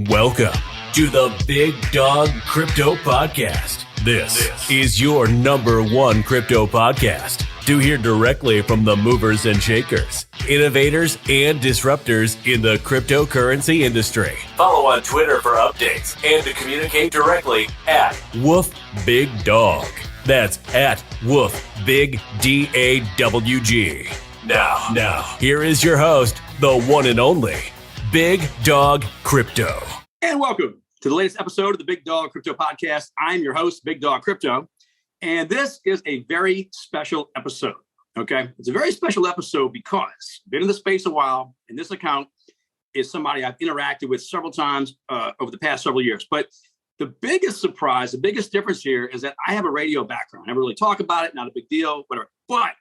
Welcome to the Big Dawg Crypto Podcast. This is your number one crypto podcast to hear directly from the movers and shakers, innovators, and disruptors in the cryptocurrency industry. Follow on Twitter for updates and to communicate directly at Woof Big Dawg. That's at Woof Big DAWG. Now, here is your host, the one and only Big Dawg Crypto. And welcome to the latest episode of the Big Dawg Crypto Podcast. I'm your host, Big Dawg Crypto. And this is a very special episode, okay? It's a very special episode because I've been in the space a while, and this account is somebody I've interacted with several times over the past several years. But the biggest surprise, the biggest difference here is that I have a radio background. I never really talk about it, not a big deal, whatever. But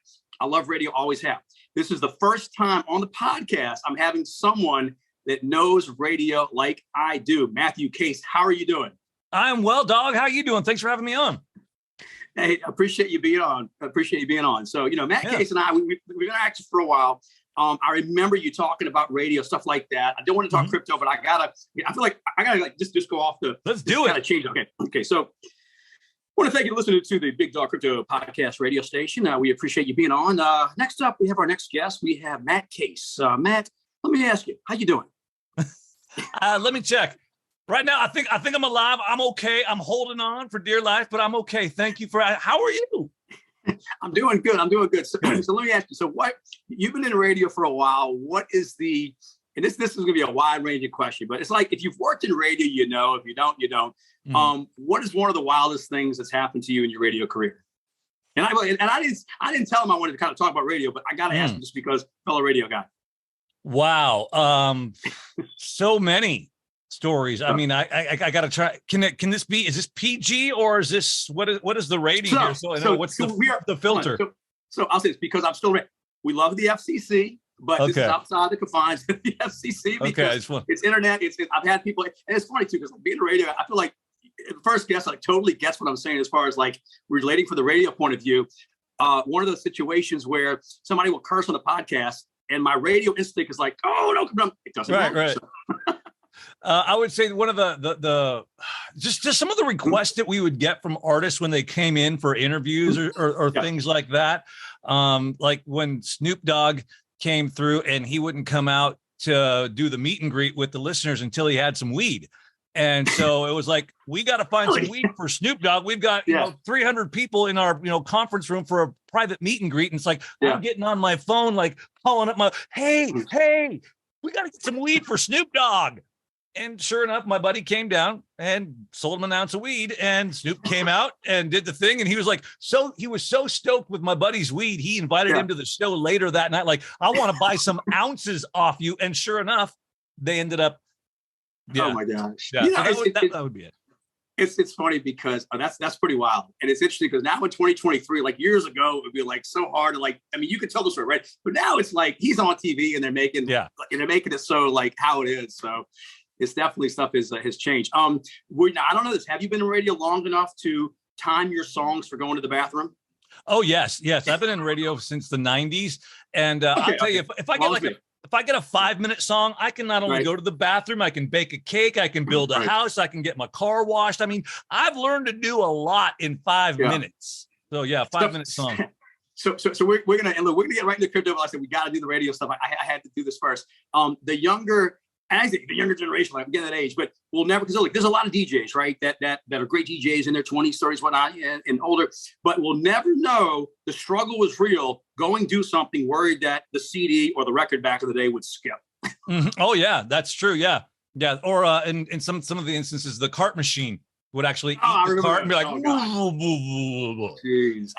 I love radio, always have. This is the first time on the podcast I'm having someone that knows radio like I do. Matthew Case, how are you doing? I'm well, Dawg. How are you doing? Thanks for having me on. Hey, I appreciate you being on. So, Matt Case and I, we've been active for a while. I remember you talking about radio, stuff like that. I don't want to talk crypto, but I feel like I gotta just go off the. Let's do it. Gotta change. Okay. So, I want to thank you for listening to the Big Dawg Crypto Podcast radio station. We appreciate you being on. Next up, we have our next guest. We have Matt Case. Matt, let me ask you, how you doing? Let me check. Right now, I think I'm alive. I'm okay. I'm holding on for dear life, but I'm okay. Thank you for. How are you? I'm doing good. So let me ask you. So, what you've been in radio for a while? What is the? And this is going to be a wide ranging question, but it's like if you've worked in radio, you know. If you don't, you don't. What is one of the wildest things that's happened to you in your radio career? And I didn't tell him I wanted to kind of talk about radio, but I got to ask him just because fellow radio guy. Wow. So many stories. I mean, I got to try. Can this be, is this PG or is this, what is the rating here? So I know what's the filter. So I'll say it's because I'm still, we love the FCC, but this is outside the confines of the FCC because it's internet. I've had people, and it's funny too, because being a radio, I feel like the first guest like totally gets what I'm saying as far as like relating for the radio point of view. One of those situations where somebody will curse on the podcast, and my radio instinct is like, oh, no, it doesn't matter. Right. So. I would say one of the just some of the requests that we would get from artists when they came in for interviews or things like that. Like when Snoop Dogg came through and he wouldn't come out to do the meet and greet with the listeners until he had some weed. And so it was like, we got to find some weed for Snoop Dogg. We've got 300 people in our conference room for a private meet and greet. And it's like, I'm getting on my phone, like calling up hey, we got to get some weed for Snoop Dogg. And sure enough, my buddy came down and sold him an ounce of weed, and Snoop came out and did the thing. And he was like, he was so stoked with my buddy's weed. He invited him to the show later that night. Like, I want to buy some ounces off you. And sure enough, they ended up. Yeah. Oh my gosh. Yeah. That would be it. It's funny because that's pretty wild. And it's interesting because now in 2023, like years ago, it would be like so hard to like, I mean, you could tell the story, right? But now it's like he's on TV and they're making it so like how it is. So it's definitely stuff has changed. I don't know this. Have you been in radio long enough to time your songs for going to the bathroom? Oh, yes. I've been in radio since the 90s. And I'll tell you, if I get if I get a 5-minute song, I can not only go to the bathroom, I can bake a cake, I can build a house, I can get my car washed. I mean, I've learned to do a lot in 5 minutes. So 5-minute song. So we're gonna get right into crypto. But like I said, we got to do the radio stuff. I had to do this first. The younger generation, like I'm getting that age, but we'll never, because there's a lot of DJs, right? That are great DJs in their 20s, 30s, whatnot, and older, but we'll never know the struggle was real. Going do something, worried that the CD or the record back in the day would skip. Oh yeah, that's true. Yeah. Or in some of the instances, the cart machine would actually eat the cart and be like, jeez.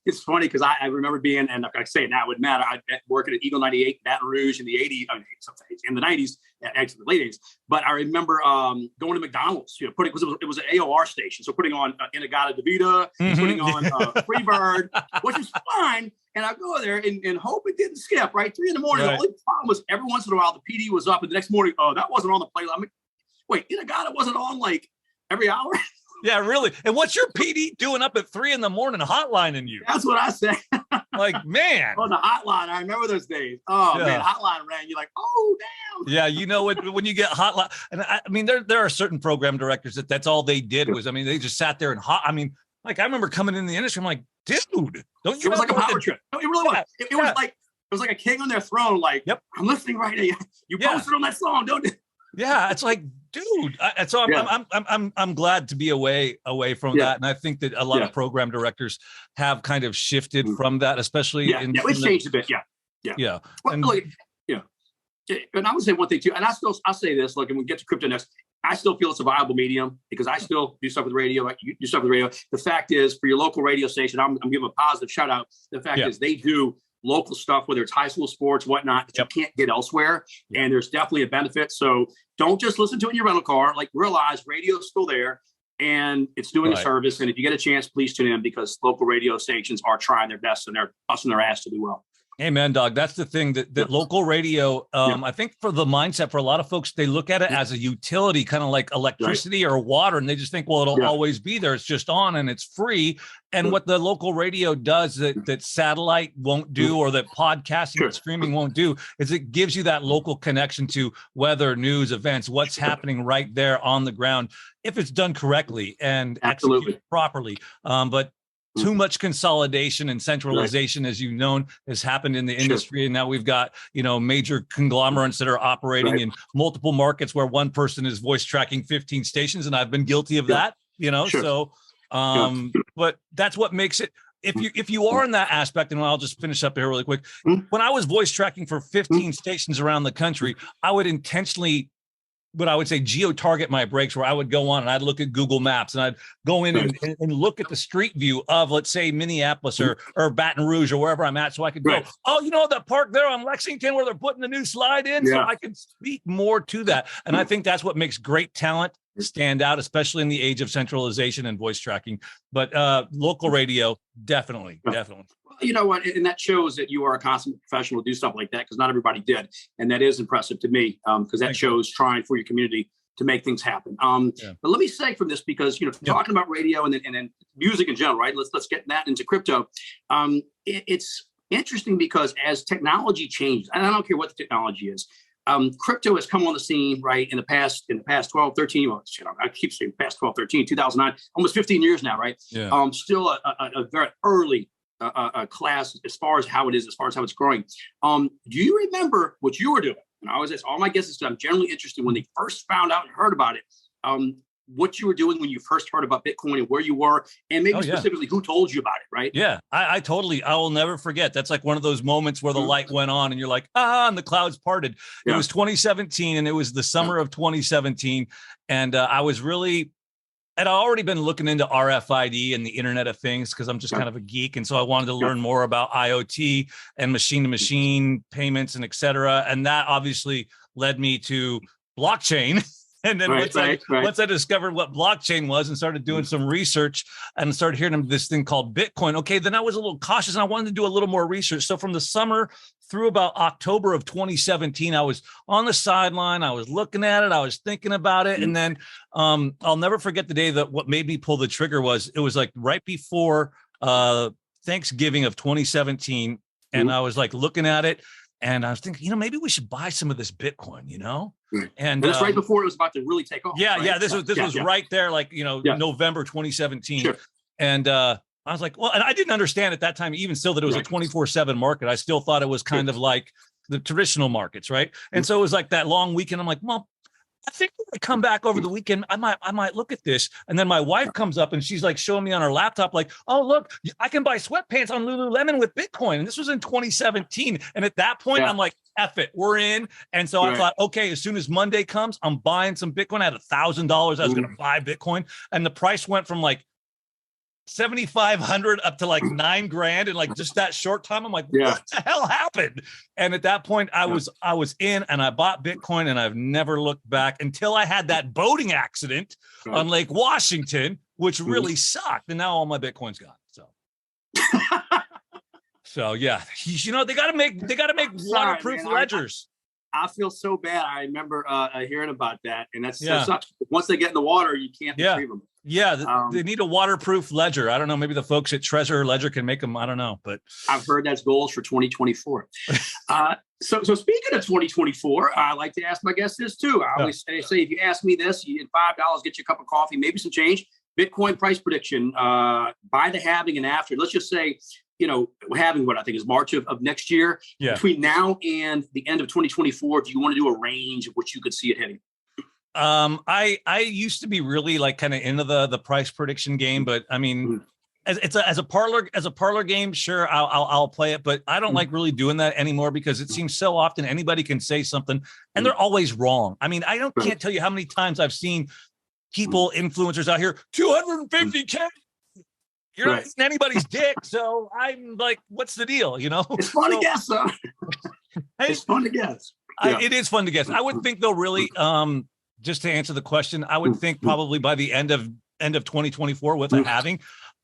It's funny because I remember being, and like I say, now it would matter. I working at Eagle 98, Baton Rouge in the 80s, in the 90s, actually the late 80s. But I remember going to McDonald's, putting, because it was an AOR station, so putting on Inagata DeVita, putting on Freebird, which is fine. And I go there and hope it didn't skip, right? 3 a.m. The only problem was every once in a while the PD was up, and the next morning, that wasn't on the playlist. I mean, wait, Inagata wasn't on like every hour? Yeah, really. And what's your PD doing up at 3 a.m. hotlining you? That's what I said. Like, man. Oh, the hotline. I remember those days. Oh, man, hotline rang. You're like, oh, damn. Yeah, you know what? When you get hotline, and I mean, there are certain program directors that's all they did was, I mean, they just sat there and like I remember coming in the industry, I'm like, dude, don't you? It was like a power trip. No, it really was. It was like a king on their throne. Like, yep. I'm listening right now. You posted on that song, don't you? Yeah, it's like, dude. So I'm glad to be away from that, and I think that a lot of program directors have kind of shifted from that, especially it's changed a bit. Yeah. Well, and, look, and I would say one thing too, and I'll say this. Look, and we get to crypto next. I still feel it's a viable medium because I still do stuff with radio. You do stuff with radio. The fact is, for your local radio station, I'm giving a positive shout out. The fact is, they do local stuff, whether it's high school sports, whatnot, that you can't get elsewhere. And there's definitely a benefit. So don't just listen to it in your rental car. Like, realize radio is still there and it's doing a service. And if you get a chance, please tune in because local radio stations are trying their best and they're busting their ass to do well. Amen, Dawg. That's the thing that local radio, I think for the mindset for a lot of folks, they look at it as a utility, kind of like electricity or water. And they just think, well, it'll always be there. It's just on and it's free. And what the local radio does that satellite won't do, or that podcasting and streaming won't do, is it gives you that local connection to weather, news, events, what's happening right there on the ground, if it's done correctly and executed properly. But too much consolidation and centralization, as you've known, has happened in the industry. And now we've got, major conglomerates that are operating in multiple markets where one person is voice tracking 15 stations. And I've been guilty of that, so, but that's what makes it, if you are in that aspect, and I'll just finish up here really quick. When I was voice tracking for 15 stations around the country, I would intentionally, what I would say, geo-target my breaks, where I would go on and I'd look at Google Maps and I'd go in and look at the street view of, let's say, Minneapolis or Baton Rouge or wherever I'm at, so I could go, that park there on Lexington where they're putting the new slide in, so I can speak more to that. And I think that's what makes great talent stand out, especially in the age of centralization and voice tracking. But local radio, definitely. You know what? And that shows that you are a consummate professional to do stuff like that, because not everybody did. And that is impressive to me, because that shows trying for your community to make things happen. But let me say from this, because, talking about radio and then music in general, right? Let's get that into crypto. It's interesting because as technology changes, and I don't care what the technology is, crypto has come on the scene, right, in the past 12, 13, I keep saying past 12, 13, 2009, almost 15 years now, right? Still a very early class as far as how it is, as far as how it's growing. Do you remember what you were doing? And I always ask all my guests, I'm generally interested when they first found out and heard about it, what you were doing when you first heard about Bitcoin and where you were, and maybe specifically who told you about it, right? Yeah, I will never forget. That's like one of those moments where the light went on and you're like, and the clouds parted. It was 2017 and it was the summer of 2017. And I was really, I'd already been looking into RFID and the Internet of Things because I'm just kind of a geek. And so I wanted to learn more about IoT and machine-to-machine payments and et cetera. And that obviously led me to blockchain. And then once I discovered what blockchain was and started doing some research and started hearing of this thing called Bitcoin, okay, then I was a little cautious and I wanted to do a little more research. So from the summer through about October of 2017, I was on the sideline. I was looking at it. I was thinking about it. And then I'll never forget the day that what made me pull the trigger was, it was like right before Thanksgiving of 2017. And I was like looking at it. And I was thinking, maybe we should buy some of this Bitcoin, And that's right before it was about to really take off. Yeah. This was right there, like, November 2017. Sure. And I was like, well, and I didn't understand at that time, even still, that it was a 24/7 market. I still thought it was kind of like the traditional markets, right? And so it was like that long weekend. I'm like, well, I think when I come back over the weekend, I might look at this. And then my wife comes up and she's like showing me on her laptop, like, oh, look, I can buy sweatpants on Lululemon with Bitcoin. And this was in 2017. And at that point, I'm like, F it, we're in. And so I thought, okay, as soon as Monday comes, I'm buying some Bitcoin. I had $1,000. I was going to buy Bitcoin. And the price went from like 7,500 up to like $9,000 in like just that short time. I'm like, what the hell happened? And at that point I was in and I bought Bitcoin and I've never looked back until I had that boating accident on Lake Washington, which really sucked. And now all my Bitcoin's gone. So, so yeah, they got to make waterproof ledgers. I feel so bad. I remember hearing about that. And that's so sucks. Once they get in the water, you can't retrieve them. Yeah, they need a waterproof ledger. I don't know. Maybe the folks at Treasure Ledger can make them. I don't know, but I've heard that's goals for 2024. So speaking of 2024, I like to ask my guests this too. I always say, if you ask me this, you get $5, get you a cup of coffee, maybe some change. Bitcoin price prediction by the halving and after. Let's just say, halving what I think is March of next year. Yeah. Between now and the end of 2024, do you want to do a range of what you could see it hitting? I used to be really like kind of into the price prediction game, but I mean, as a parlor game, sure, I'll play it, but I don't like really doing that anymore because it seems so often anybody can say something and they're always wrong. I mean, can't tell you how many times I've seen people, influencers out here, 250K. You're not eating anybody's dick, so I'm like, what's the deal? It's fun to guess, though. It's fun to guess. It is fun to guess. I would think, though, really. Just to answer the question, I would think probably by the end of 2024 with a halving,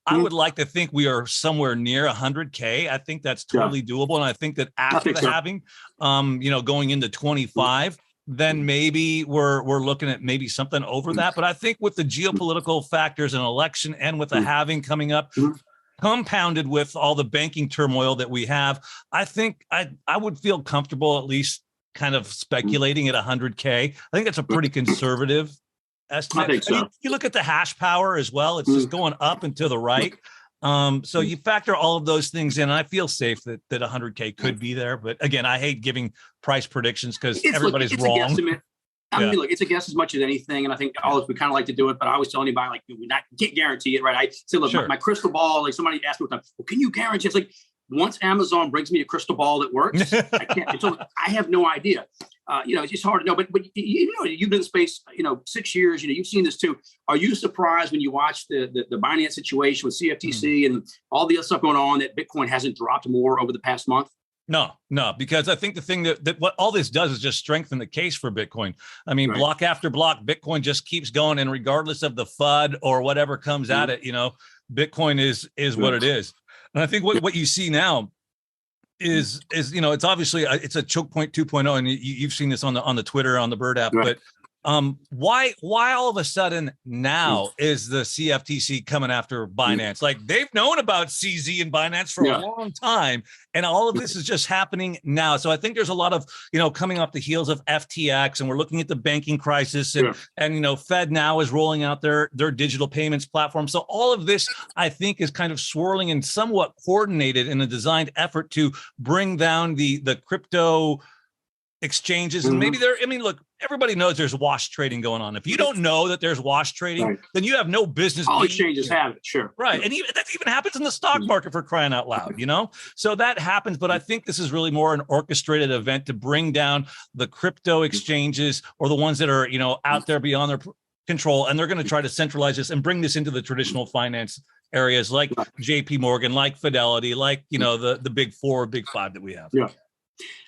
I would like to think we are somewhere near 100K. I think that's totally doable. And I think that after the halving, going into 25, then maybe we're looking at maybe something over that. But I think with the geopolitical factors and election and with the halving coming up, compounded with all the banking turmoil that we have, I think I would feel comfortable at least kind of speculating at 100K. I think that's a pretty conservative estimate. I think so. You look at the hash power as well. It's just going up and to the right. So you factor all of those things in. And I feel safe that 100K could be there. But again, I hate giving price predictions because everybody's wrong. I mean, look, it's a guess as much as anything. And I think we kind of like to do it, but I always tell anybody, like, we can't guarantee it, right? I say, look, my crystal ball, like somebody asked me one time, well, can you guarantee? It's like, once Amazon brings me a crystal ball that works, I can't. I have no idea. It's just hard to know. But you've been in the space, 6 years. You've seen this too. Are you surprised when you watch the Binance situation with CFTC and all the other stuff going on that Bitcoin hasn't dropped more over the past month? No, because I think the thing that what all this does is just strengthen the case for Bitcoin. I mean, block after block, Bitcoin just keeps going, and regardless of the FUD or whatever comes at it, Bitcoin is what it is. And I think what you see now is it's obviously it's a choke point 2.0, and you've seen this on the Twitter, on the Bird app, but why all of a sudden now is the CFTC coming after Binance? Like, they've known about CZ and Binance for a long time, and all of this is just happening now. So I think there's a lot of coming off the heels of FTX, and we're looking at the banking crisis, and Fed now is rolling out their digital payments platform. So all of this, I think, is kind of swirling and somewhat coordinated in a designed effort to bring down the crypto exchanges. And maybe look, everybody knows there's wash trading going on. If you don't know that there's wash trading, then you have no business. All exchanges have it, sure. Right. And that even happens in the stock market, for crying out loud, So that happens. But I think this is really more an orchestrated event to bring down the crypto exchanges, or the ones that are, out there beyond their control. And they're going to try to centralize this and bring this into the traditional finance areas like JP Morgan, like Fidelity, like, the big four, big five that we have. Yeah.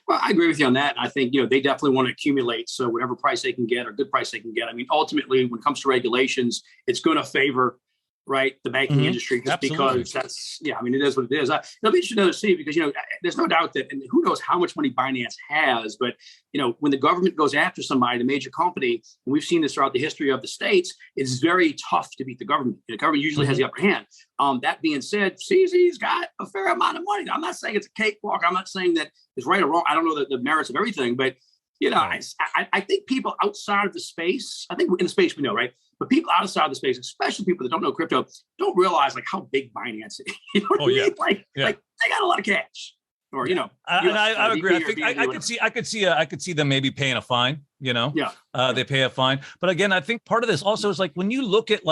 Well, I agree with you on that. I think, they definitely want to accumulate. So whatever price they can get, or good price they can get. I mean, ultimately, when it comes to regulations, it's going to favor, the banking industry, just because that's, it is what it is. It'll be interesting to see, because, there's no doubt that, and who knows how much money Binance has, but, when the government goes after somebody, the major company, and we've seen this throughout the history of the states, it's very tough to beat the government. The government usually has the upper hand. That being said, CZ's got a fair amount of money. I'm not saying it's a cakewalk. I'm not saying that it's right or wrong. I don't know the merits of everything, but I think people outside of the space, I think in the space we know, right? But people outside of the space, especially people that don't know crypto, don't realize how big Binance is. You know what I mean? Like they got a lot of cash. Or I agree. I think I could see them maybe paying a fine. They pay a fine. But again, I think part of this also is like, when you look at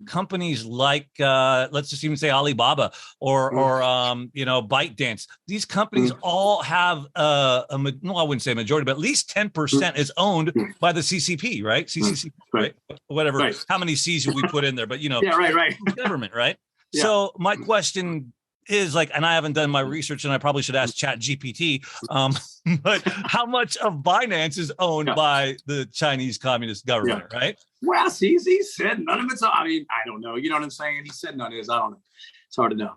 companies like let's just even say Alibaba or ByteDance, these companies all have I wouldn't say a majority, but at least 10% is owned by the CCP, right? CCP, right? Whatever. How many C's we put in there? But government, right? Yeah. So my question is and I haven't done my research, and I probably should ask Chat GPT, but how much of Binance is owned by the Chinese Communist government, right? Well, he said none of it's, I don't know. You know what I'm saying? He said none of it is. I don't know. It's hard to know.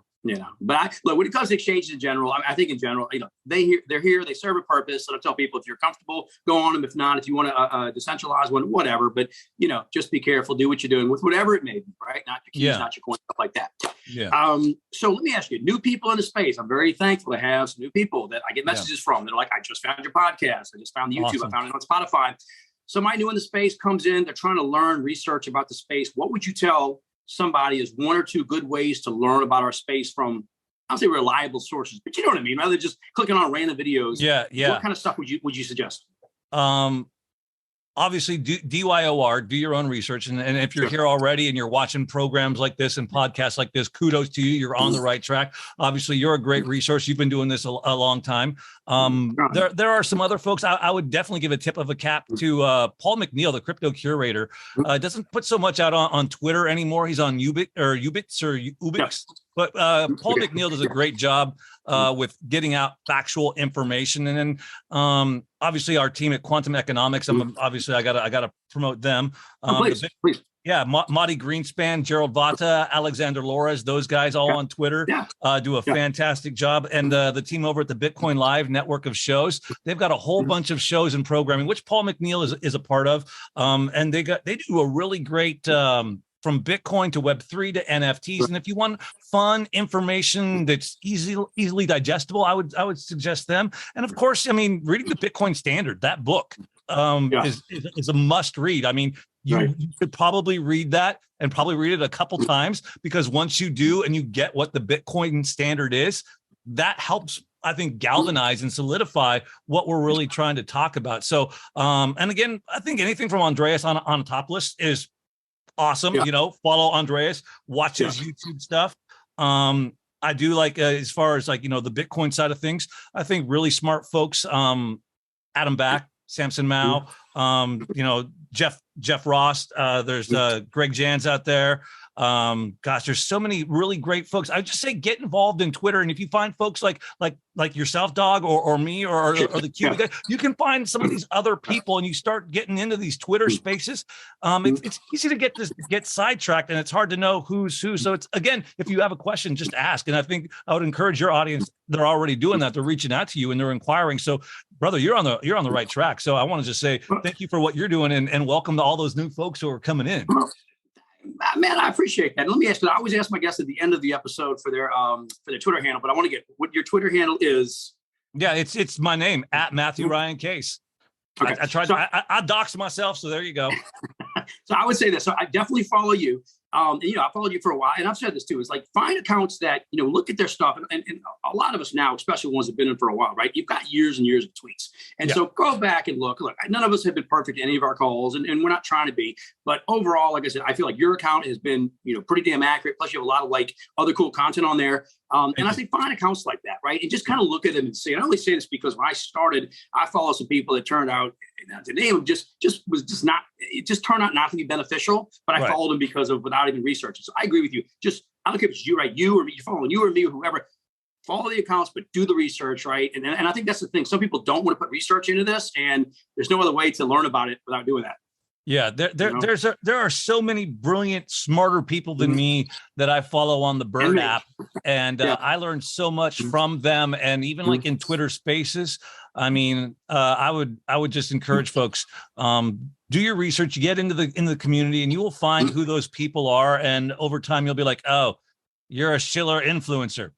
But look, when it comes to exchanges in general, I think in general, they're here, they serve a purpose. And I tell people, if you're comfortable, go on them. If not, if you want to decentralize one, whatever. But just be careful, do what you're doing with whatever it may be, right? Not your keys, not your coins, stuff like that. Yeah. So let me ask you, new people in the space. I'm very thankful to have some new people that I get messages from. They're like, I just found your podcast. I just found the YouTube. Awesome. I found it on Spotify. Somebody new in the space comes in, they're trying to learn, research about the space. What would you tell somebody is one or two good ways to learn about our space from, I'll say, reliable sources, but you know what I mean? Rather than just clicking on random videos. Yeah. What kind of stuff would you suggest? Obviously, DYOR, do your own research. And if you're here already and you're watching programs like this and podcasts like this, kudos to you. You're on the right track. Obviously, you're a great resource. You've been doing this a long time. There are some other folks. I would definitely give a tip of a cap to Paul McNeil, the crypto curator. Doesn't put so much out on Twitter anymore. He's on Ubix. But Paul McNeil does a great job with getting out factual information. And then obviously our team at Quantum Economics, I gotta promote them. Please. Yeah, Madi Greenspan, Gerald Vata, Alexander Lores, those guys all on Twitter do a fantastic job. And the team over at the Bitcoin Live network of shows, they've got a whole bunch of shows and programming, which Paul McNeil is a part of. And they do a really great from Bitcoin to Web3 to NFTs. And if you want fun information that's easily digestible, I would suggest them. And of course, reading the Bitcoin Standard, that book is a must read. You could probably read that and probably read it a couple times, because once you do and you get what the Bitcoin Standard is, that helps, I think, galvanize and solidify what we're really trying to talk about. So, and again, I think anything from Andreas on top list is awesome. Follow Andreas, watch his YouTube stuff. I do like, as far as the Bitcoin side of things, I think really smart folks, Adam Back, Samson Mao, Jeff Ross, there's Greg Jans out there. There's so many really great folks. I would just say get involved in Twitter. And if you find folks like yourself, Dawg, or me, or the Cuban guy, you can find some of these other people and you start getting into these Twitter spaces. It's easy to get sidetracked and it's hard to know who's who. So it's, again, if you have a question, just ask. And I think I would encourage your audience. They're already doing that. They're reaching out to you and they're inquiring. So brother, you're on the right track. So I want to just say thank you for what you're doing and welcome to all those new folks who are coming in. Man, I appreciate that. And let me ask you, I always ask my guests at the end of the episode for their Twitter handle, but I want to get what your Twitter handle is. Yeah, it's my name, at Matthew Ryan Case. Okay. I tried I doxed myself, so there you go. So I would say this. So I definitely follow you. I followed you for a while, and I've said this too, is like find accounts that, look at their stuff. And a lot of us now, especially ones that have been in for a while, right? You've got years and years of tweets. And so go back and look, none of us have been perfect in any of our calls, and we're not trying to be. But overall, like I said, I feel like your account has been, pretty damn accurate. Plus you have a lot of other cool content on there. And I say find accounts like that, right? And just kind of look at them and see. And I only say this because when I started, I followed some people that turned out, the name just turned out not to be beneficial, but I followed them because of without even researching. So I agree with you. I don't care if it's you, right? You or me, you're following you or me or whoever. Follow the accounts, but do the research, right? And I think that's the thing. Some people don't want to put research into this, and there's no other way to learn about it without doing that. Yeah, there are so many brilliant, smarter people than me that I follow on the Bird app, and I learned so much from them. And even like in Twitter Spaces, I would just encourage folks, do your research, get into the community, and you will find who those people are. And over time, you'll be like, oh, you're a Schiller influencer.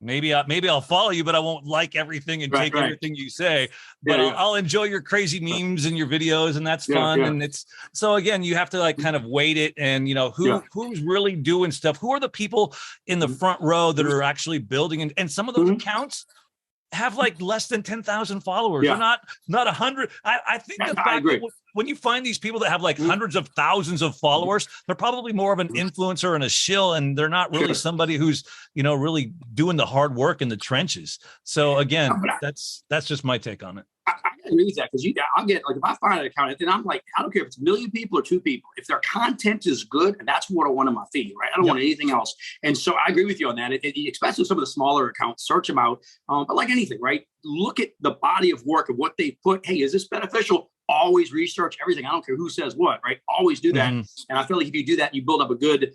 Maybe I'll follow you, but I won't like everything and take everything you say. But I'll enjoy your crazy memes and your videos, and that's fun. And it's so again, you have to kind of weight it, and who's really doing stuff. Who are the people in the front row that are actually building? And some of those accounts have less than 10,000 followers. They're not 100. I think the fact that when you find these people that have hundreds of thousands of followers, they're probably more of an influencer and a shill, and they're not really somebody who's, really doing the hard work in the trenches. So again, that's just my take on it. I agree with that, because I'll get if I find an account and I'm like, I don't care if it's 1 million people or 2 people. If their content is good, and that's what I want on my feed, right? I don't want anything else. And so I agree with you on that. Especially some of the smaller accounts, search them out. But like anything, right? Look at the body of work of what they put. Hey, is this beneficial? Always research everything. I don't care who says what, right? Always do that. And I feel like if you do that, you build up a good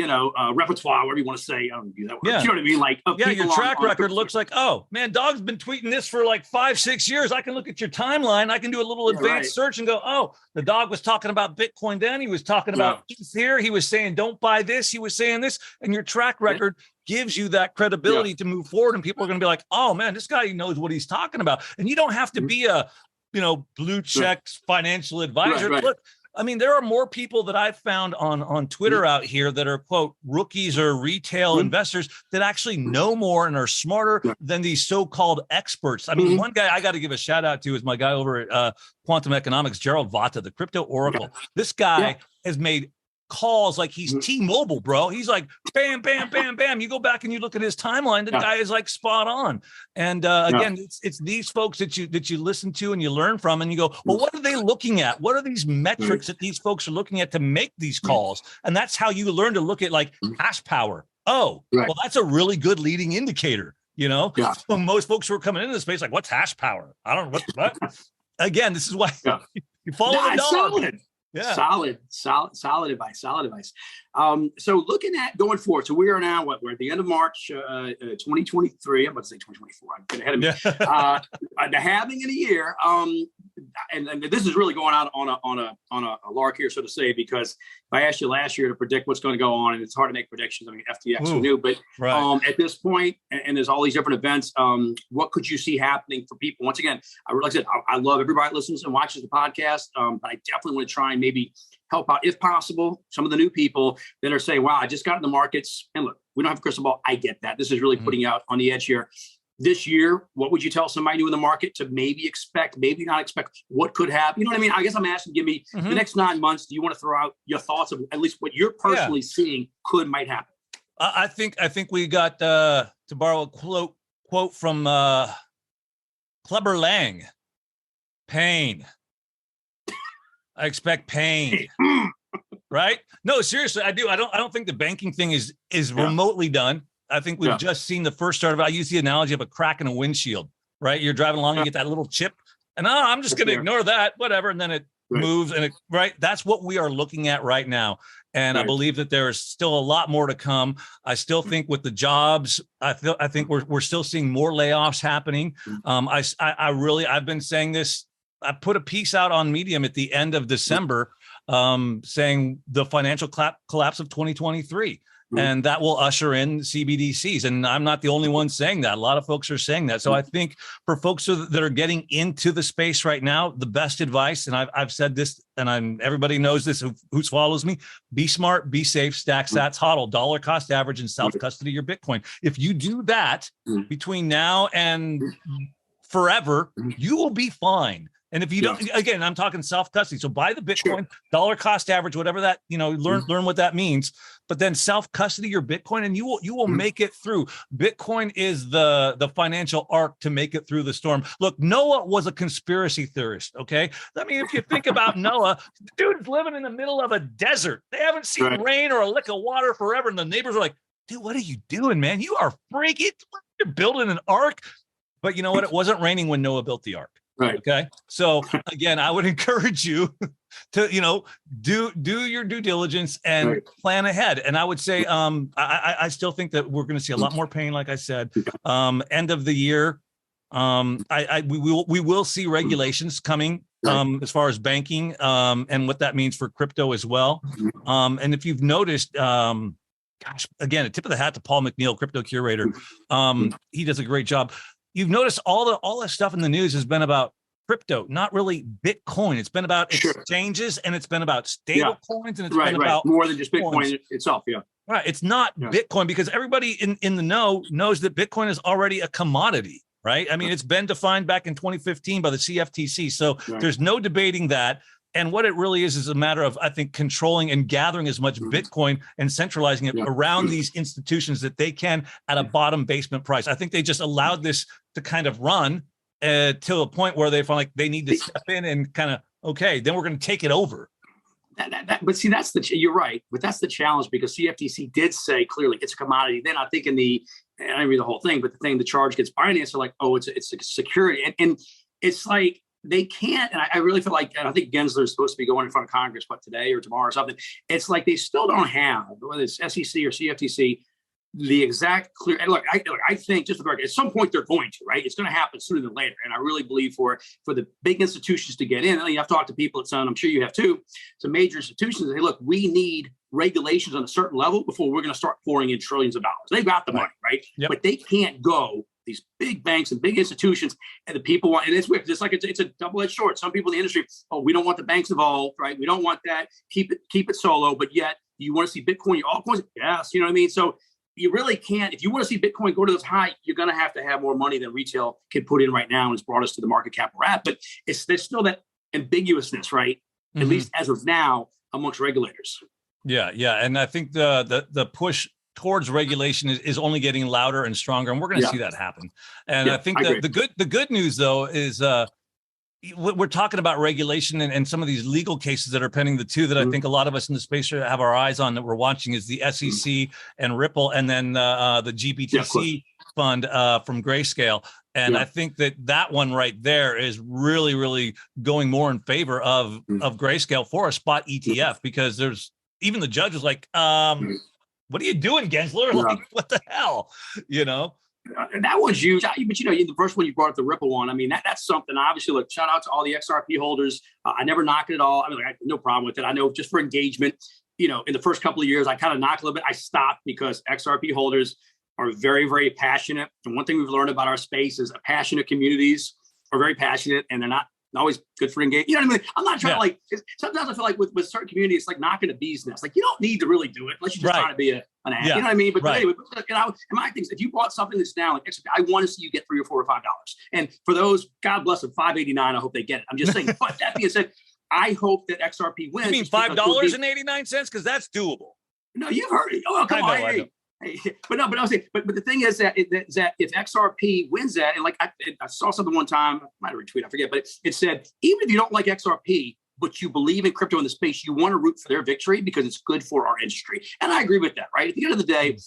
repertoire, whatever you want to say. I don't use that word. Yeah. You know what I mean? Like, your track record looks like, oh man, Dawg's been tweeting this for like 5-6 years. I can look at your timeline. I can do a little advanced search and go, oh, the Dawg was talking about Bitcoin then. He was talking about this here. He was saying, don't buy this. He was saying this. And your track record gives you that credibility to move forward. And people are going to be like, oh man, this guy knows what he's talking about. And you don't have to be a, blue check financial advisor. Look, I mean, there are more people that I've found on Twitter out here that are, quote, rookies or retail investors that actually know more and are smarter than these so-called experts. I mean, one guy I got to give a shout out to is my guy over at Quantum Economics, Gerald Vata, the crypto oracle. This guy has made calls like he's T-Mobile, bro. He's like, bam, bam, bam, bam. You go back and you look at his timeline, the guy is like spot on. And again, it's these folks that you listen to and you learn from, and you go, well, what are they looking at? What are these metrics that these folks are looking at to make these calls? And that's how you learn to look at like hash power. Oh, well, that's a really good leading indicator. So most folks who are coming into the space like, what's hash power? I don't know what. Again, this is why you follow the Dawg. Solid. Yeah. Solid advice. So looking at going forward, so we are now we're at the end of March 2023. I'm about to say 2024. I'm getting ahead of me. The halving in a year. And this is really going out on a lark here, so to say, because if I asked you last year to predict what's going to go on, and it's hard to make predictions. I mean, FTX are new, but at this point, and there's all these different events. What could you see happening for people? Once again, like I said, I love everybody that listens and watches the podcast, but I definitely want to try and maybe help out, if possible, some of the new people that are saying, wow, I just got in the markets. And look, we don't have a crystal ball. I get that. This is really putting you out on the edge here. This year, what would you tell somebody new in the market to maybe expect, maybe not expect, what could happen? You know what I mean? I guess I'm asking, give me the next 9 months. Do you want to throw out your thoughts of at least what you're personally seeing might happen? I think we got, to borrow a quote from Clubber Lang, pain. I expect pain. Right? No, seriously, I do. I don't think the banking thing is remotely done. I think we've just seen the first start of it. I use the analogy of a crack in a windshield, right? You're driving along, you get that little chip, and I'm just going to ignore that, whatever. And then it moves, and that's what we are looking at right now. And I believe that there is still a lot more to come. I still think with the jobs, I think we're still seeing more layoffs happening. I've been saying this. I put a piece out on Medium at the end of December saying the financial collapse of 2023. And that will usher in CBDCs. And I'm not the only one saying that. A lot of folks are saying that. So I think for folks that are getting into the space right now, the best advice, and I've said this, and everybody knows this who follows me, be smart, be safe, stack sats, hodl, dollar cost average, and self-custody your Bitcoin. If you do that between now and forever, you will be fine. And if you don't, again, I'm talking self-custody. So buy the Bitcoin, dollar cost average, whatever that, learn what that means, but then self-custody your Bitcoin, and you will make it through. Bitcoin is the financial ark to make it through the storm. Look, Noah was a conspiracy theorist. Okay. I mean, if you think about Noah, the dude's living in the middle of a desert. They haven't seen rain or a lick of water forever. And the neighbors are like, dude, what are you doing, man? You are freaking, you're building an ark. But you know what? It wasn't raining when Noah built the ark. Right. Okay. So again, I would encourage you to, do your due diligence and plan ahead. And I would say, I still think that we're going to see a lot more pain. Like I said, end of the year. We will see regulations coming as far as banking and what that means for crypto as well. And if you've noticed, again, a tip of the hat to Paul McNeil, crypto curator. He does a great job. You've noticed all the stuff in the news has been about crypto, not really Bitcoin. It's been about exchanges, and it's been about stable coins, and it's been about more than just Bitcoin itself. Yeah. Right. It's not Bitcoin, because everybody in the know knows that Bitcoin is already a commodity, right? I mean, it's been defined back in 2015 by the CFTC. So there's no debating that. And what it really is a matter of, I think, controlling and gathering as much Bitcoin and centralizing it around these institutions that they can at a bottom basement price. I think they just allowed this to kind of run to a point where they feel like they need to step in and kind of, okay, then we're going to take it over. But see, you're right. But that's the challenge, because CFTC did say clearly it's a commodity. Then I think I didn't read the whole thing, but the charge gets financed. They're like, oh, it's a security. And it's like, they can't, and I really feel like, and I think Gensler is supposed to be going in front of Congress, today or tomorrow or something. It's like they still don't have, whether it's SEC or CFTC, the exact clear. And look, I think, just for the record, at some point they're going to, right? It's going to happen sooner than later. And I really believe for the big institutions to get in, and I've talked to people at some, I'm sure you have too, some major institutions, hey, look, we need regulations on a certain level before we're going to start pouring in trillions of dollars. They've got the money, right? Yep. But they can't go, these big banks and big institutions, and the people want, and it's weird. It's like it's a double-edged sword. Some people in the industry, we don't want the banks involved, right? We don't want that. Keep it solo. But yet you want to see Bitcoin, your altcoins, yes, you know what I mean? So you really can't. If you want to see Bitcoin go to those high, you're going to have more money than retail can put in right now, and it's brought us to the market cap we're at. But there's still that ambiguousness, right? Mm-hmm. At least as of now, amongst regulators. Yeah, and I think the push towards regulation is only getting louder and stronger, and we're going to see that happen. And I think the good news though is we're talking about regulation and some of these legal cases that are pending. The two that I think a lot of us in the space have our eyes on that we're watching is the SEC and Ripple, and then the GBTC fund from Grayscale. And I think that one right there is really, really going more in favor of Grayscale for a spot ETF, because there's even the judge was like, what are you doing, Gensler? Like, what the hell? You know? That was huge. But, the first one you brought up, the Ripple one, I mean, that's something. Obviously, look, shout out to all the XRP holders. I never knock it at all. I mean, I have no problem with it. I know just for engagement, in the first couple of years, I kind of knocked a little bit. I stopped because XRP holders are very, very passionate. And one thing we've learned about our space is passionate communities are very passionate, and they're not always good for engagement. You know what I mean? I'm not trying to sometimes I feel like with certain communities, it's like knocking a bee's nest. Like, you don't need to really do it unless you're just trying to be an ass. You know what I mean? But anyway, my thing is, if you bought something that's now like I want to see you get $3 or $4 or $5. And for those, God bless them, $5.89, I hope they get it. I'm just saying. But that being said, I hope that XRP wins. You mean $5.89? Because that's doable. No, you've heard it. Oh, come on. I know. But I was saying, but the thing is that if XRP wins that, and like I saw something one time, I might have retweeted, I forget, but it said, even if you don't like XRP, but you believe in crypto in the space, you want to root for their victory because it's good for our industry. And I agree with that, right? At the end of the day,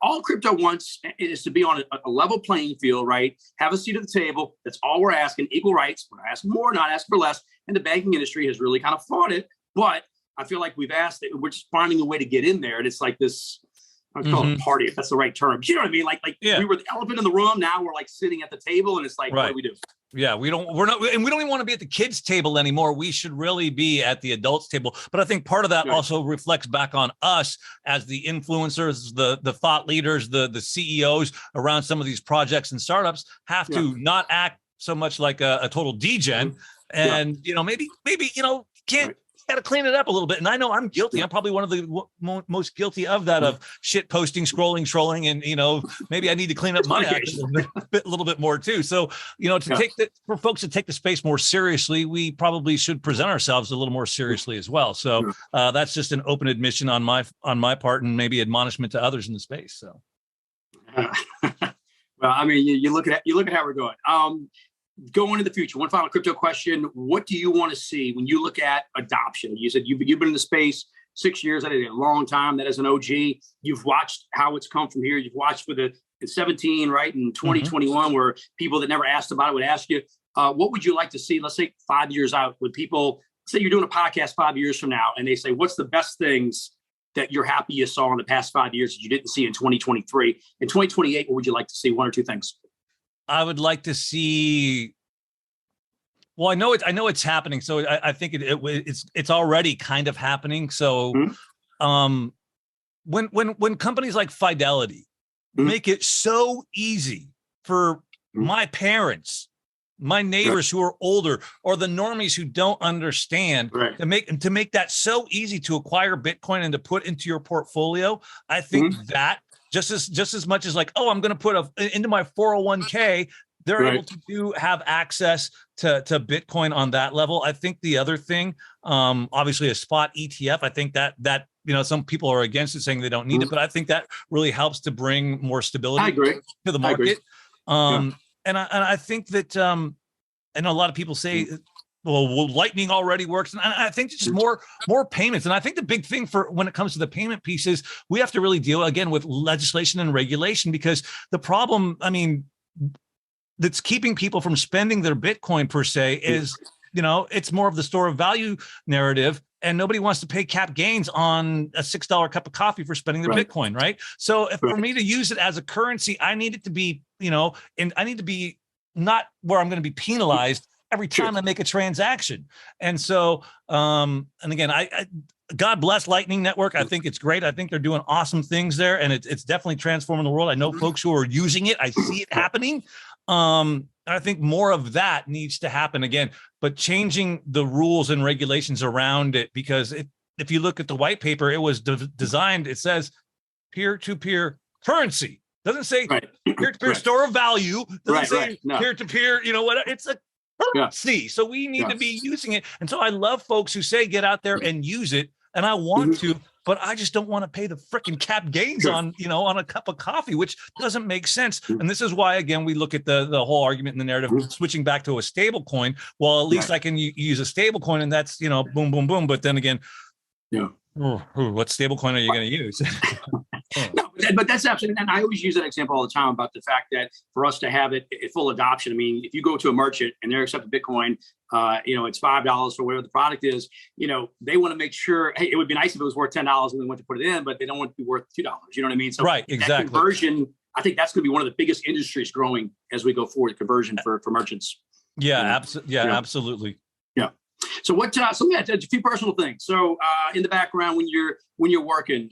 all crypto wants is to be on a level playing field, right? Have a seat at the table. That's all we're asking. Equal rights. We're asking more, not asking for less. And the banking industry has really kind of fought it. But I feel like we've asked it. We're just finding a way to get in there. And it's like this, I call it a party, if that's the right term. You know what I mean? Like we were the elephant in the room. Now we're like sitting at the table, and it's like, what do we do? Yeah, we don't even want to be at the kids' table anymore. We should really be at the adults' table. But I think part of that also reflects back on us as the influencers, the thought leaders, the CEOs around some of these projects and startups have to not act so much like a total degen, and maybe can't. Got to clean it up a little bit. And I know I'm guilty. I'm probably one of the most guilty of that, of shit posting, scrolling, and, maybe I need to clean up my act a little bit more too. So, for folks to take the space more seriously, we probably should present ourselves a little more seriously as well. So that's just an open admission on my part, and maybe admonishment to others in the space. So, well, I mean, you look at how we're going. Going into the future, one final crypto question. What do you want to see when you look at adoption? You said you've been in the space 6 years. That is a long time. That is an OG. You've watched how it's come from here. You've watched for the 17, right? In 2021, where people that never asked about it would ask you, what would you like to see? Let's say 5 years out, would people say you're doing a podcast 5 years from now, and they say, what's the best things that you're happy you saw in the past 5 years that you didn't see in 2023? In 2028, what would you like to see? One or two things. I would like to see. Well, I know it's happening. So I think it's already kind of happening. So, when companies like Fidelity make it so easy for my parents, my neighbors who are older, or the normies who don't understand, to make that so easy to acquire Bitcoin and to put into your portfolio, I think that. Just as much as like, I'm going to put into my 401k, they're able to have access to Bitcoin on that level. I think the other thing, obviously a spot ETF, I think that some people are against it, saying they don't need it, but I think that really helps to bring more stability to the market. And I think that, I know a lot of people say, well, Lightning already works. And I think it's just more payments. And I think the big thing for when it comes to the payment piece is we have to really deal again with legislation and regulation, because the problem, I mean, that's keeping people from spending their Bitcoin per se is, it's more of the store of value narrative. And nobody wants to pay cap gains on a $6 cup of coffee for spending their Bitcoin, right? So for me to use it as a currency, I need it to be, and I need to be not where I'm going to be penalized every time I make a transaction. And so, and again, I God bless Lightning Network. I think it's great. I think they're doing awesome things there, and it's definitely transforming the world. I know folks who are using it. I see it happening. I think more of that needs to happen again, but changing the rules and regulations around it, because if you look at the white paper, it was designed, it says peer-to-peer currency. Doesn't say peer-to-peer store of value. Doesn't say peer-to-peer, it's a currency. So we need to be using it. And so I love folks who say, get out there and use it. And I want to, but I just don't want to pay the freaking cap gains on a cup of coffee, which doesn't make sense. And this is why, again, we look at the whole argument in the narrative, switching back to a stable coin. Well, at least I can use a stable coin, and that's, boom, boom, boom. But then again, what stable coin are you going to use? No, but that's absolutely, and I always use that example all the time about the fact that for us to have it full adoption, I mean, if you go to a merchant and they're accepting Bitcoin, it's $5 for whatever the product is, they want to make sure, hey, it would be nice if it was worth $10 when they went to put it in, but they don't want it to be worth $2. You know what I mean? So exactly. Conversion, I think that's going to be one of the biggest industries growing as we go forward, conversion for merchants. Absolutely. Yeah. So a few personal things. So in the background when you're working,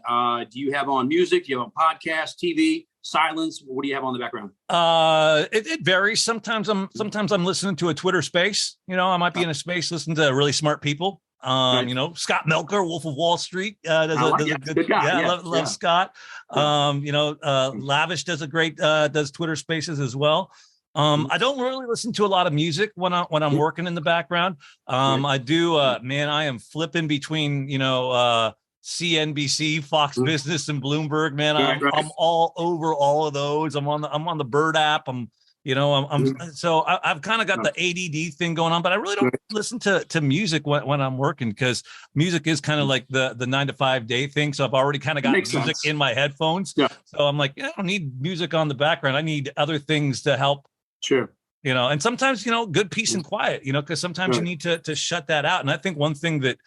do you have on music? Do you have on podcast, TV, silence? What do you have on the background? It varies. Sometimes I'm listening to a Twitter space. I might be in a space listening to really smart people. Scott Melker, Wolf of Wall Street, does a good guy. Yeah, love Scott. Lavish does a great does Twitter spaces as well. I don't really listen to a lot of music when I'm working in the background. I do, I am flipping between, CNBC, Fox Business, and Bloomberg, man. I'm all over all of those. I'm on the Bird app. So I've kind of got the ADD thing going on, but I really don't listen to music when I'm working, because music is kind of like the 9-to-5 day thing. So I've already kind of got music in my headphones. Yeah. So I'm like, I don't need music on the background. I need other things to help. Sure. And sometimes, good peace and quiet, because sometimes you need to shut that out. And I think one thing that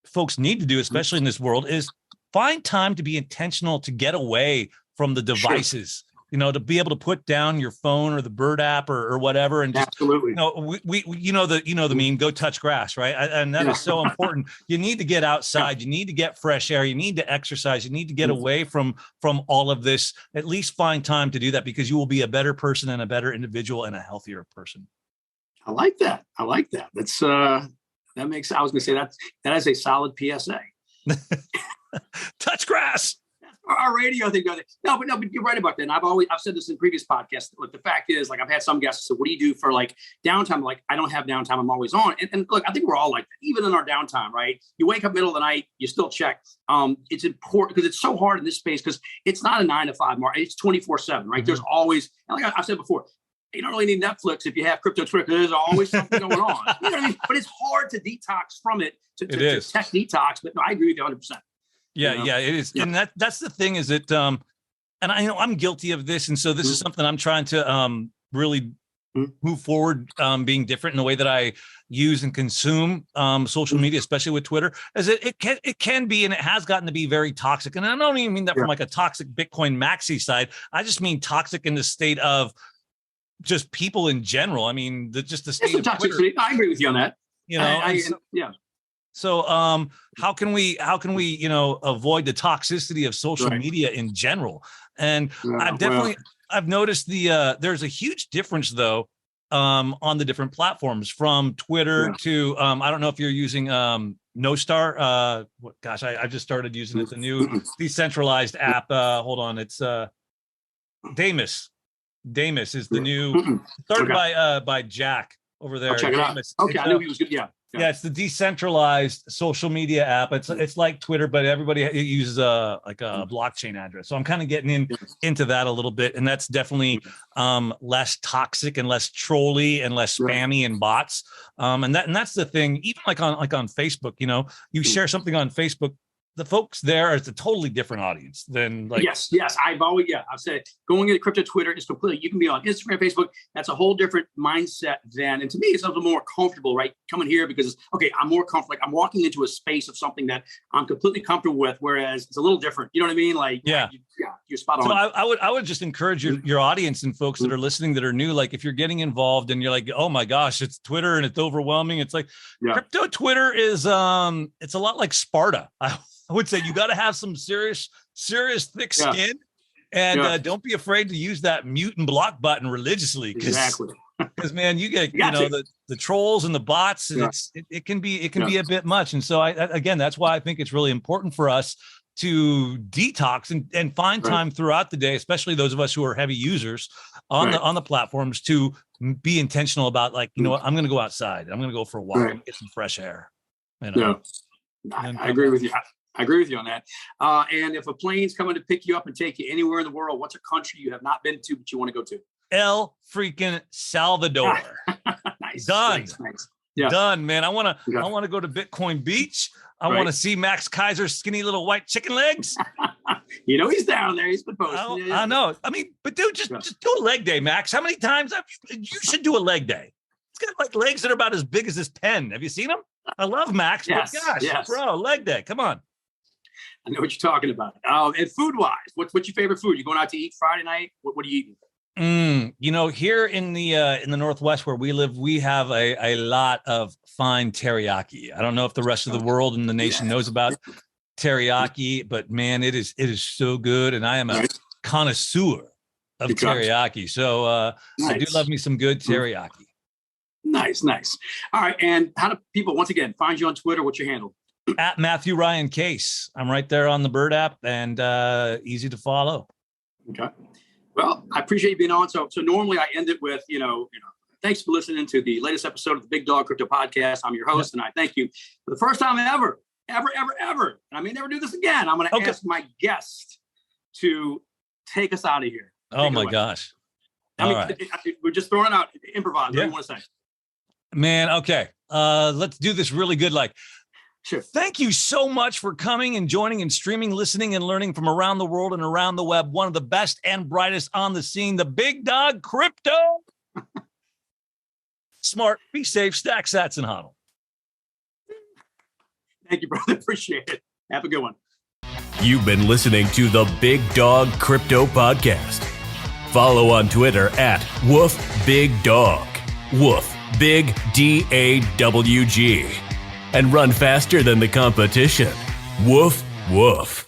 folks need to do, especially in this world, is find time to be intentional, to get away from the devices, to be able to put down your phone or the Bird app or whatever. And just, absolutely, the meme, go touch grass. Right. And that is so important. You need to get outside. You need to get fresh air. You need to exercise. You need to get away from all of this. At least find time to do that, because you will be a better person and a better individual and a healthier person. I like that. That's that makes, I was going to say that is a solid PSA. Touch grass. Our radio thing. No, but you're right about that. And I've said this in previous podcasts. But the fact is, like, I've had some guests say, what do you do for like downtime? Like, I don't have downtime. I'm always on. And look, I think we're all like that, even in our downtime, right? You wake up middle of the night, you still check. It's important because it's so hard in this space, because it's not a 9-to-5 market. It's 24/7, right? There's always, like I've said before, you don't really need Netflix if you have crypto Twitter. There's always something going on. You know what I mean? But it's hard to detox from it, to tech detox. But no, I agree with you 100%. Yeah, it is. Yeah. And that's the thing, is that, and I know I'm guilty of this. And so this is something I'm trying to really move forward, being different in the way that I use and consume social media, especially with Twitter, as it can be, and it has gotten to be very toxic. And I don't even mean that from like a toxic Bitcoin maxi side. I just mean toxic in the state of just people in general. I mean, the state of Twitter. I agree with you on that. So, how can we, avoid the toxicity of social media in general? And I've noticed there's a huge difference though, on the different platforms, from Twitter to, I don't know if you're using, NoStar. I just started using it. The new decentralized app. Hold on. It's, Damus. Damus is the new, started by Jack over there. I'll check it out. Okay. I knew he was good. Yeah. Yeah, it's the decentralized social media app. It's like Twitter, but everybody uses a blockchain address. So I'm kind of getting into that a little bit, and that's definitely less toxic and less trolly and less spammy and bots. And that's the thing. Even like on Facebook, you share something on Facebook, the folks there, it's a totally different audience than like. Yes. I've said going into crypto Twitter is completely, you can be on Instagram, Facebook. That's a whole different mindset than, and to me, it's a little more comfortable, right? Coming here because I'm more comfortable. Like I'm walking into a space of something that I'm completely comfortable with, whereas it's a little different. You know what I mean? Like, you're spot on. So I would just encourage your audience and folks that are listening that are new, like if you're getting involved and you're like, oh my gosh, it's Twitter and it's overwhelming. It's like crypto Twitter is, it's a lot like Sparta. I would say you got to have some serious thick skin and don't be afraid to use that mute and block button religiously. Because man, you get, the trolls and the bots and it can be a bit much. And so again, that's why I think it's really important for us to detox and find time throughout the day, especially those of us who are heavy users on the platforms, to be intentional about like, you know what, I'm going to go outside. I'm going to go for a walk and get some fresh air. You know? I agree with you. I agree with you on that. And if a plane's coming to pick you up and take you anywhere in the world, what's a country you have not been to but you want to go to? El freaking Salvador. Nice. Done. Nice. Yeah. Done, man. I want to go to Bitcoin Beach. I want to see Max Kaiser's skinny little white chicken legs. He's down there. He's been posting. I know. I mean, but dude, just do a leg day, Max. How many times you should do a leg day? It's got like legs that are about as big as this pen. Have you seen them? I love Max. Yes. But gosh, bro, leg day. Come on. I know what you're talking about. And food-wise, what's your favorite food? You going out to eat Friday night? What are you eating? Here in the Northwest where we live, we have a lot of fine teriyaki. I don't know if the rest of the world and the nation knows about teriyaki, but man, it is so good. And I am a connoisseur of teriyaki. So I do love me some good teriyaki. Nice. All right. And how do people, once again, find you on Twitter? What's your handle? At Matthew Ryan Case. I'm right there on the Bird app and easy to follow. Okay. Well, I appreciate you being on. So normally I end it with, thanks for listening to the latest episode of the Big Dog Crypto Podcast. I'm your host, and I thank you for the first time ever, and I may never do this again. I'm going to ask my guest to take us out of here. Oh my gosh. We're just throwing it out, improvise. What do you want to say? Man, okay. Let's do this really good. Sure. Thank you so much for coming and joining and streaming, listening and learning from around the world and around the web. One of the best and brightest on the scene, the Big Dog Crypto. Smart, be safe, stack sats and hodl. Thank you, brother. Appreciate it. Have a good one. You've been listening to the Big Dog Crypto Podcast. Follow on Twitter at WoofBigDog. Woof, Big DAWG. And run faster than the competition. Woof, woof.